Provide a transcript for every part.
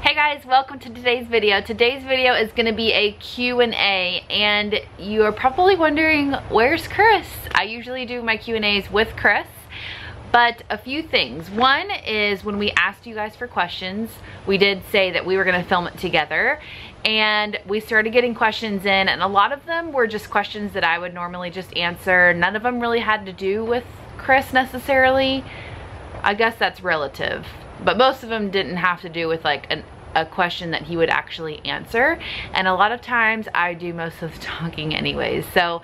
Hey guys, welcome to today's video. Today's video is going to be a Q&A, and you are probably wondering, where's Chris? I usually do my Q&As with Chris, but a few things. One is when we asked you guys for questions, we did say that we were going to film it together, and we started getting questions in, and a lot of them were just questions that I would normally just answer. None of them really had to do with Chris necessarily. I guess that's relative. But most of them didn't have to do with like a question that he would actually answer. And a lot of times I do most of the talking anyways. So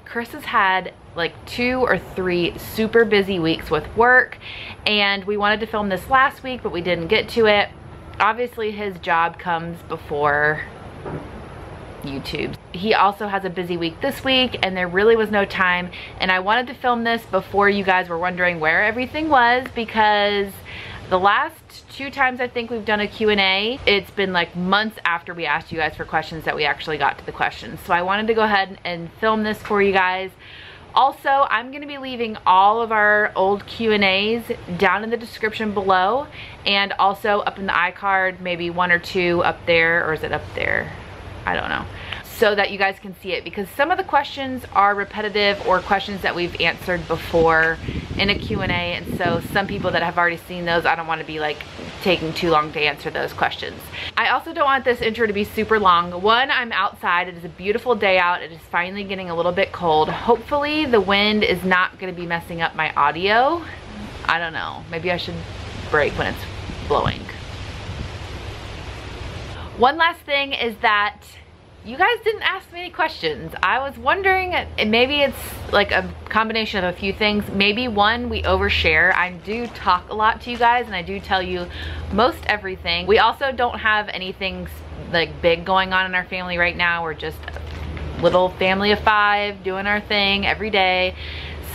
Chris has had like 2 or 3 super busy weeks with work, and we wanted to film this last week, but we didn't get to it. Obviously his job comes before YouTube. He also has a busy week this week, and there really was no time, and I wanted to film this before you guys were wondering where everything was, because the last 2 times I think we've done a Q&A, it's been like months after we asked you guys for questions that we actually got to the questions. So I wanted to go ahead and film this for you guys. Also, I'm going to be leaving all of our old Q&As down in the description below, and also up in the iCard, maybe 1 or 2 up there, or is it up there? I don't know. So that you guys can see it, because some of the questions are repetitive or questions that we've answered before in a Q&A, and so some people that have already seen those, I don't want to be like taking too long to answer those questions. I also don't want this intro to be super long. One, I'm outside. It is a beautiful day out. It is finally getting a little bit cold. Hopefully the wind is not going to be messing up my audio. I don't know. Maybe I should brake when it's blowing. One last thing is that you guys didn't ask me any questions. I was wondering, and maybe it's like a combination of a few things. Maybe one, we overshare. I do talk a lot to you guys, and I do tell you most everything. We also don't have anything like big going on in our family right now. We're just a little family of 5 doing our thing every day.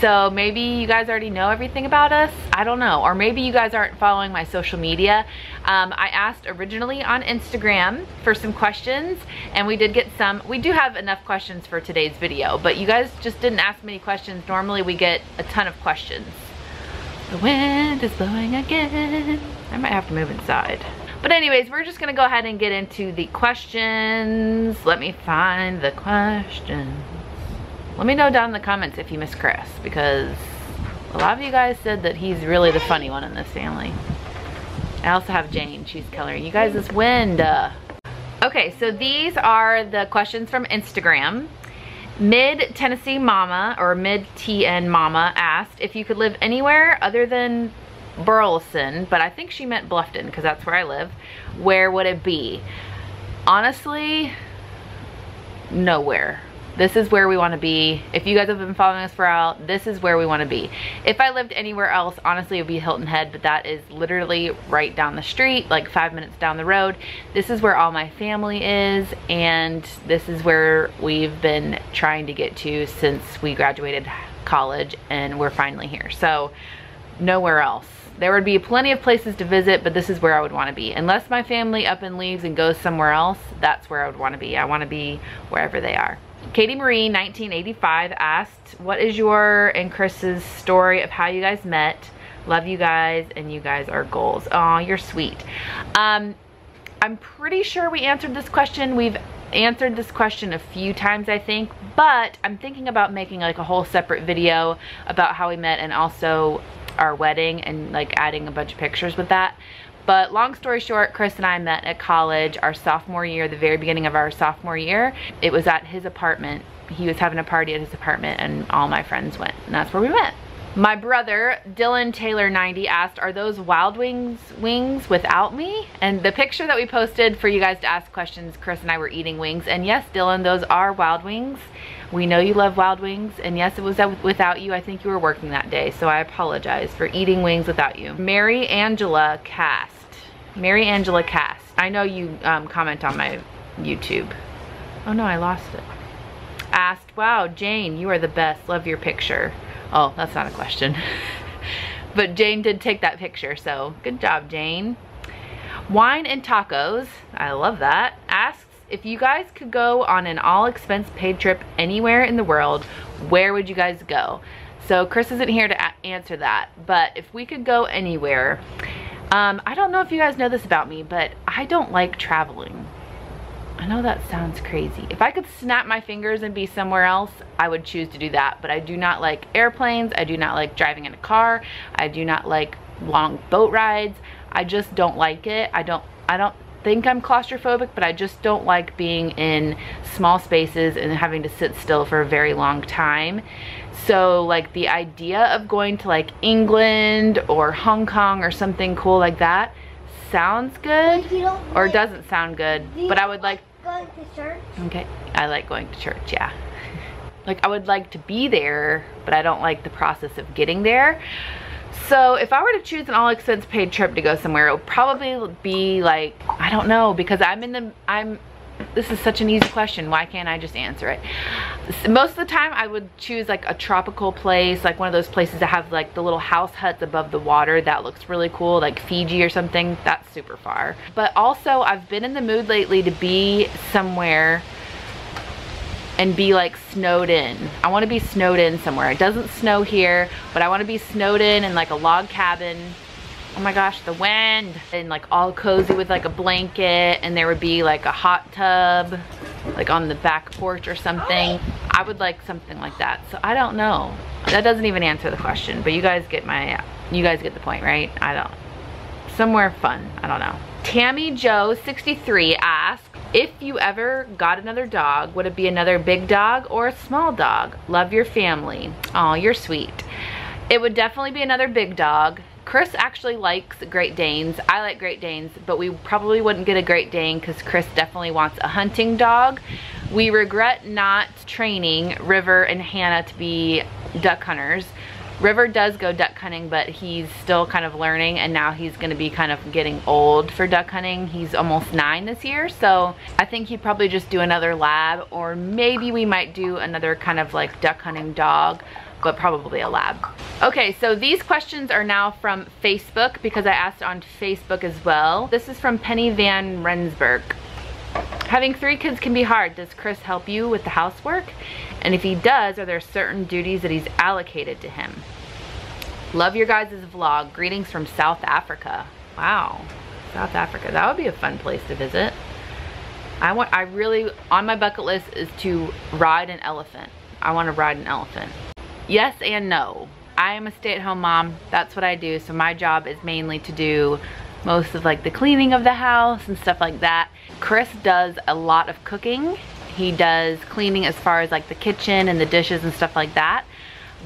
So maybe you guys already know everything about us. I don't know. Or maybe you guys aren't following my social media. I asked originally on Instagram for some questions, and we did get some. We do have enough questions for today's video, but you guys just didn't ask many questions. Normally we get a ton of questions. The wind is blowing again. I might have to move inside. But anyways, we're just gonna go ahead and get into the questions. Let me find the questions. Let me know down in the comments if you miss Chris, because a lot of you guys said that he's really the funny one in this family. I also have Jane, she's coloring. You guys, this wind. Okay, so these are the questions from Instagram. Mid Tennessee Mama, or Mid TN Mama, asked if you could live anywhere other than Burleson, but I think she meant Bluffton because that's where I live. Where would it be? Honestly, nowhere. This is where we want to be. If you guys have been following us for a while, this is where we want to be. If I lived anywhere else, honestly, it would be Hilton Head, but that is literally right down the street, like 5 minutes down the road. This is where all my family is, and this is where we've been trying to get to since we graduated college, and we're finally here. So nowhere else. There would be plenty of places to visit, but this is where I would want to be. Unless my family up and leaves and goes somewhere else, that's where I would want to be. I want to be wherever they are. Katie Marie 1985 asked, what is your and Chris's story of how you guys met? Love you guys, and you guys are goals. Oh, you're sweet. I'm pretty sure we answered this question. We've answered this question a few times, I think, but I'm thinking about making like a whole separate video about how we met, and also our wedding, and like adding a bunch of pictures with that. But long story short, Chris and I met at college our sophomore year, the very beginning of our sophomore year. It was at his apartment. He was having a party at his apartment, and all my friends went, and that's where we met. My brother, Dylan Taylor 90, asked, are those Wild Wings wings without me? And the picture that we posted for you guys to ask questions, Chris and I were eating wings. And yes, Dylan, those are Wild Wings. We know you love Wild Wings, and yes, it was without you. I think you were working that day, so I apologize for eating wings without you. Mary Angela Cast. Mary Angela Cast. I know you comment on my YouTube. Oh no, I lost it. Asked, wow, Jane, you are the best. Love your picture. Oh, that's not a question. But Jane did take that picture, so good job, Jane. Wine and Tacos, I love that, asks, if you guys could go on an all-expense paid trip anywhere in the world, where would you guys go? So Chris isn't here to answer that, but if we could go anywhere, I don't know if you guys know this about me, but I don't like traveling. I know that sounds crazy. If I could snap my fingers and be somewhere else, I would choose to do that. But I do not like airplanes. I do not like driving in a car. I do not like long boat rides. I just don't like it. I don't think I'm claustrophobic, but I just don't like being in small spaces and having to sit still for a very long time. So like the idea of going to like England or Hong Kong or something cool like that sounds good, or doesn't sound good, but I would like going to church. Okay, I like going to church, yeah. Like I would like to be there, but I don't like the process of getting there. So if I were to choose an all expense paid trip to go somewhere, it would probably be like, I don't know, because this is such an easy question. Why can't I just answer it? Most of the time I would choose like a tropical place, like one of those places that have like the little house huts above the water. That looks really cool, like Fiji or something. That's super far. But also I've been in the mood lately to be somewhere and be like snowed in. I want to be snowed in somewhere. It doesn't snow here, but I want to be snowed in like a log cabin. Oh my gosh, the wind. And like all cozy with like a blanket, and there would be like a hot tub like on the back porch or something. I would like something like that. So I don't know. That doesn't even answer the question, but you guys get the point, right? Somewhere fun, I don't know. Tammy Joe 63 asks, if you ever got another dog, would it be another big dog or a small dog? Love your family. Oh, you're sweet. It would definitely be another big dog. Chris actually likes Great Danes. I like Great Danes, but we probably wouldn't get a Great Dane because Chris definitely wants a hunting dog. We regret not training River and Hannah to be duck hunters. River does go duck hunting, but he's still kind of learning, and now he's gonna be kind of getting old for duck hunting. He's almost 9 this year, so I think he'd probably just do another lab, or maybe we might do another kind of like duck hunting dog, but probably a lab. Okay, so these questions are now from Facebook because I asked on Facebook as well. This is from Penny Van Rensburg. Having 3 kids can be hard. Does Chris help you with the housework? And if he does, are there certain duties that he's allocated to him? Love your guys' vlog. Greetings from South Africa. Wow, South Africa. That would be a fun place to visit. I really, on my bucket list is to ride an elephant. I want to ride an elephant. Yes and no. I am a stay-at-home mom. That's what I do. So my job is mainly to do most of like the cleaning of the house and stuff like that. Chris does a lot of cooking. He does cleaning as far as like the kitchen and the dishes and stuff like that.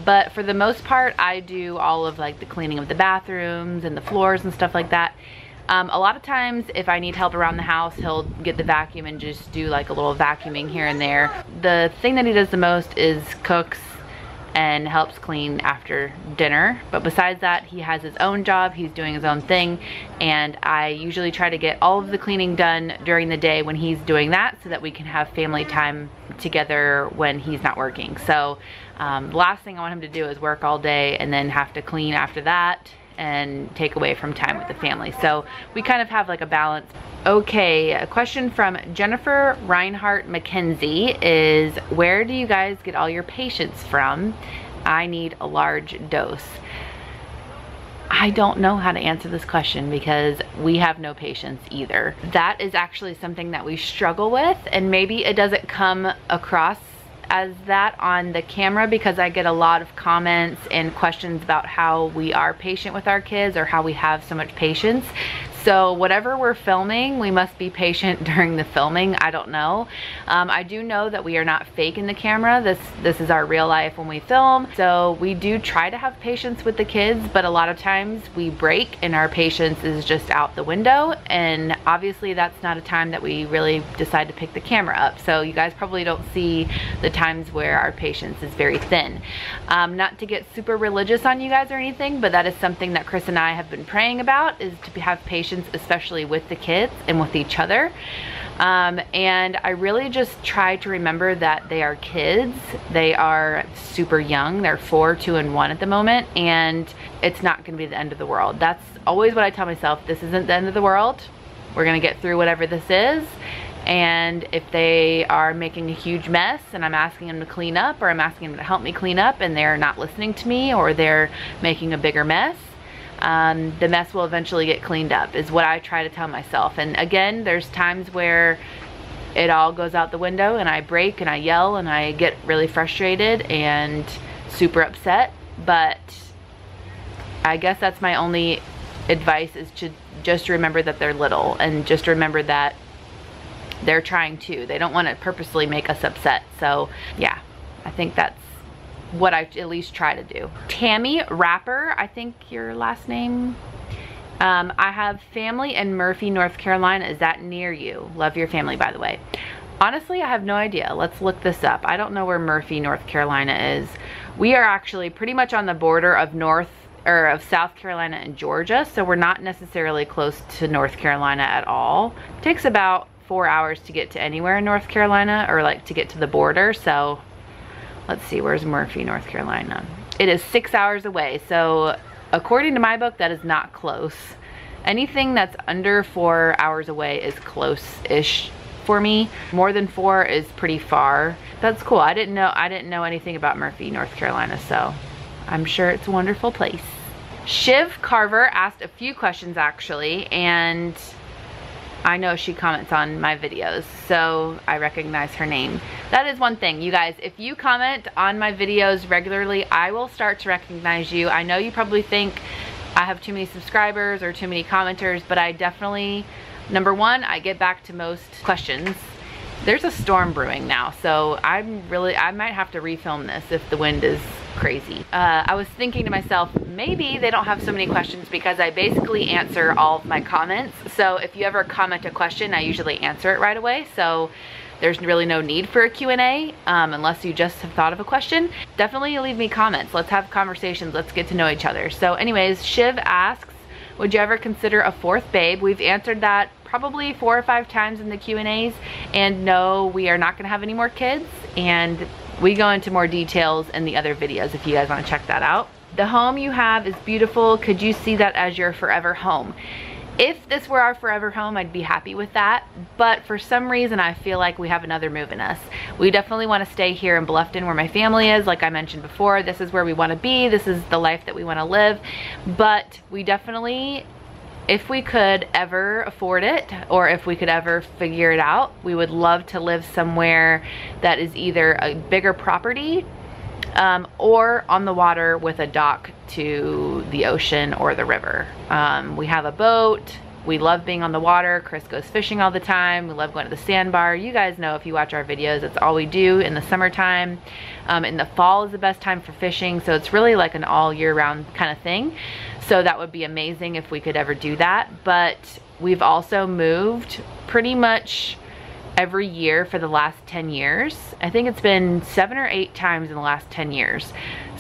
But for the most part, I do all of like the cleaning of the bathrooms and the floors and stuff like that. A lot of times if I need help around the house, he'll get the vacuum and just do like a little vacuuming here and there. The thing that he does the most is cooks and helps clean after dinner. But besides that, he has his own job, he's doing his own thing, and I usually try to get all of the cleaning done during the day when he's doing that so that we can have family time together when he's not working. So the last thing I want him to do is work all day and then have to clean after that and take away from time with the family. So we kind of have like a balance. Okay, a question from Jennifer Reinhardt McKenzie is, where do you guys get all your patience from? I need a large dose. I don't know how to answer this question because we have no patience either. That is actually something that we struggle with, and maybe it doesn't come across as that on the camera because I get a lot of comments and questions about how we are patient with our kids or how we have so much patience. So whatever we're filming, we must be patient during the filming. I don't know. I do know that we are not faking the camera. This is our real life when we film. So we do try to have patience with the kids, but a lot of times we break and our patience is just out the window. And obviously that's not a time that we really decide to pick the camera up. So you guys probably don't see the times where our patience is very thin. Not to get super religious on you guys or anything, but that is something that Chris and I have been praying about, is to have patience, especially with the kids and with each other. And I really just try to remember that they are kids. They are super young. They're 4, 2, and 1 at the moment, and it's not gonna be the end of the world. That's always what I tell myself. This isn't the end of the world. We're gonna get through whatever this is. And if they are making a huge mess and I'm asking them to clean up, or I'm asking them to help me clean up and they're not listening to me, or they're making a bigger mess, the mess will eventually get cleaned up, is what I try to tell myself. And again, there's times where it all goes out the window and I break and I yell and I get really frustrated and super upset, but I guess that's my only advice, is to just remember that they're little, and just remember that they're trying too. They don't want to purposely make us upset. So yeah, I think that's what I at least try to do. Tammy Rapper, I think your last name. I have family in Murphy, North Carolina. Is that near you? Love your family, by the way. Honestly, I have no idea. Let's look this up. I don't know where Murphy, North Carolina is. We are actually pretty much on the border of South Carolina and Georgia, so we're not necessarily close to North Carolina at all. It takes about 4 hours to get to anywhere in North Carolina, or like to get to the border. So let's see, where's Murphy, North Carolina? It is 6 hours away. So according to my book, that is not close. Anything that's under 4 hours away is close-ish for me. More than 4 is pretty far. That's cool. I didn't know anything about Murphy, North Carolina, so I'm sure it's a wonderful place. Shiv Carver asked a few questions actually, and I know she comments on my videos, so I recognize her name. That is one thing, you guys. If you comment on my videos regularly, I will start to recognize you. I know you probably think I have too many subscribers or too many commenters, but I definitely, number one, I get back to most questions. There's a storm brewing now, so I might have to refilm this if the wind is crazy. I was thinking to myself, maybe they don't have so many questions because I basically answer all of my comments. So if you ever comment a question, I usually answer it right away. So there's really no need for a Q&A unless you just have thought of a question. Definitely leave me comments. Let's have conversations. Let's get to know each other. So anyways, Shiv asks, would you ever consider a fourth babe? We've answered that probably 4 or 5 times in the Q&As, and no, we are not gonna have any more kids, and we go into more details in the other videos if you guys wanna check that out. The home you have is beautiful. Could you see that as your forever home? If this were our forever home, I'd be happy with that, but for some reason I feel like we have another move in us. We definitely want to stay here in Bluffton where my family is. Like I mentioned before, this is where we want to be. This is the life that we want to live, but we definitely, if we could ever afford it, or if we could ever figure it out, we would love to live somewhere that is either a bigger property or on the water with a dock to the ocean or the river. We have a boat. We love being on the water. Chris goes fishing all the time. We love going to the sandbar. You guys know, if you watch our videos, it's all we do in the summertime. In the fall is the best time for fishing, so it's really like an all year round kind of thing. So that would be amazing if we could ever do that. But we've also moved pretty much every year for the last 10 years. I think it's been 7 or 8 times in the last 10 years.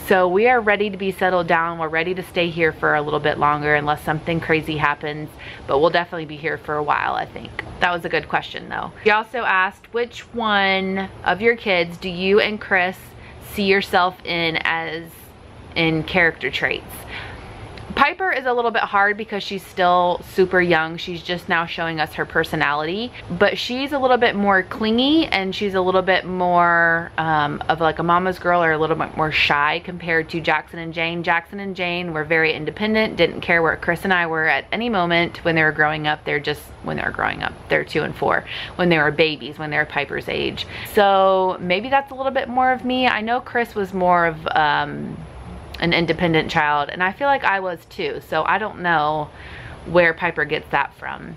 So we are ready to be settled down. We're ready to stay here for a little bit longer unless something crazy happens, but we'll definitely be here for a while, I think. That was a good question though. You also asked, which one of your kids do you and Chris see yourself in as in character traits? Piper is a little bit hard because she's still super young. She's just now showing us her personality, but she's a little bit more clingy, and she's a little bit more of like a mama's girl, or a little bit more shy compared to Jackson and Jane. Jackson and Jane were very independent, didn't care where Chris and I were at any moment when they were growing up. They're 2 and 4. When they were babies, when they were Piper's age. So maybe that's a little bit more of me. I know Chris was more of an independent child, and I feel like I was too, so I don't know where Piper gets that from.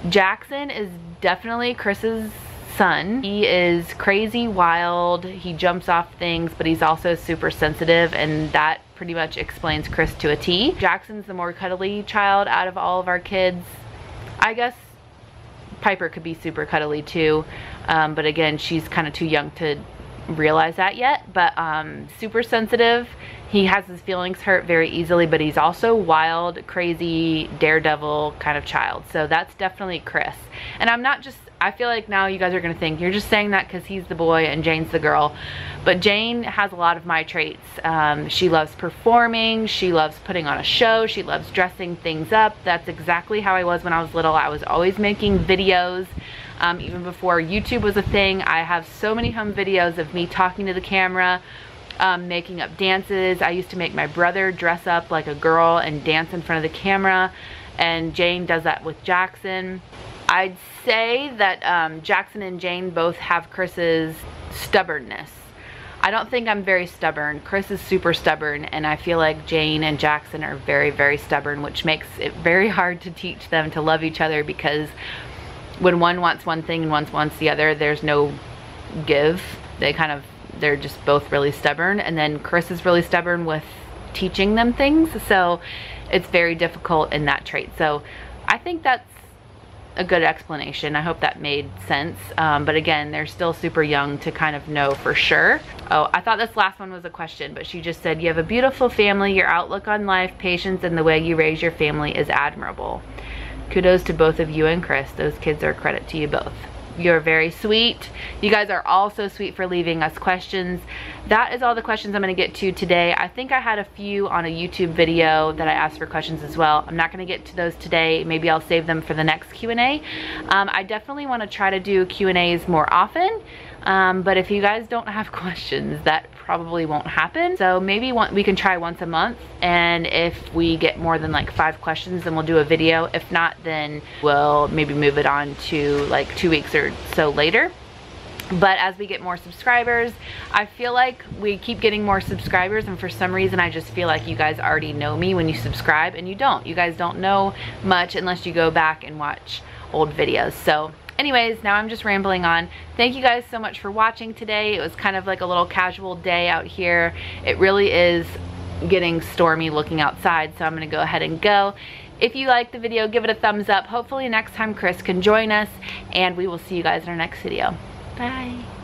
Jackson is definitely Chris's son. He is crazy, wild, he jumps off things, but he's also super sensitive, and that pretty much explains Chris to a T. Jackson's the more cuddly child out of all of our kids. I guess Piper could be super cuddly too, but again, she's kind of too young to realize that yet. But super sensitive. He has his feelings hurt very easily, but he's also wild, crazy, daredevil kind of child. So that's definitely Chris. And I feel like now you guys are gonna think you're just saying that because he's the boy and Jane's the girl. But Jane has a lot of my traits. She loves performing, she loves putting on a show, she loves dressing things up. That's exactly how I was when I was little. I was always making videos. Even before YouTube was a thing, I have so many home videos of me talking to the camera, making up dances. I used to make my brother dress up like a girl and dance in front of the camera, and Jane does that with Jackson. I'd say that Jackson and Jane both have Chris's stubbornness. I don't think I'm very stubborn. Chris is super stubborn, and I feel like Jane and Jackson are very, very stubborn, which makes it very hard to teach them to love each other, because when one wants one thing and one wants the other, there's no give. They're just both really stubborn, and then Chris is really stubborn with teaching them things, so it's very difficult in that trait. So I think that's a good explanation. I hope that made sense. But again, they're still super young to kind of know for sure. Oh, I thought this last one was a question, but she just said, you have a beautiful family. Your outlook on life, patience, and the way you raise your family is admirable. Kudos to both of you and Chris. Those kids are a credit to you both. You're very sweet. You guys are all so sweet for leaving us questions. That is all the questions I'm going to get to today. I think I had a few on a YouTube video that I asked for questions as well. I'm not going to get to those today. Maybe I'll save them for the next Q&A. I definitely want to try to do Q&As more often. But if you guys don't have questions, that probably won't happen. So maybe we can try once a month, and if we get more than like 5 questions, then we'll do a video. If not, then we'll maybe move it on to like 2 weeks or so later. But as we get more subscribers, I feel like we keep getting more subscribers, and for some reason I just feel like you guys already know me when you subscribe, and you don't. You guys don't know much unless you go back and watch old videos. So anyways, now I'm just rambling on. Thank you guys so much for watching today. It was kind of like a little casual day out here. It really is getting stormy looking outside, so I'm gonna go ahead and go. If you liked the video, give it a thumbs up. Hopefully next time Chris can join us, and we will see you guys in our next video. Bye.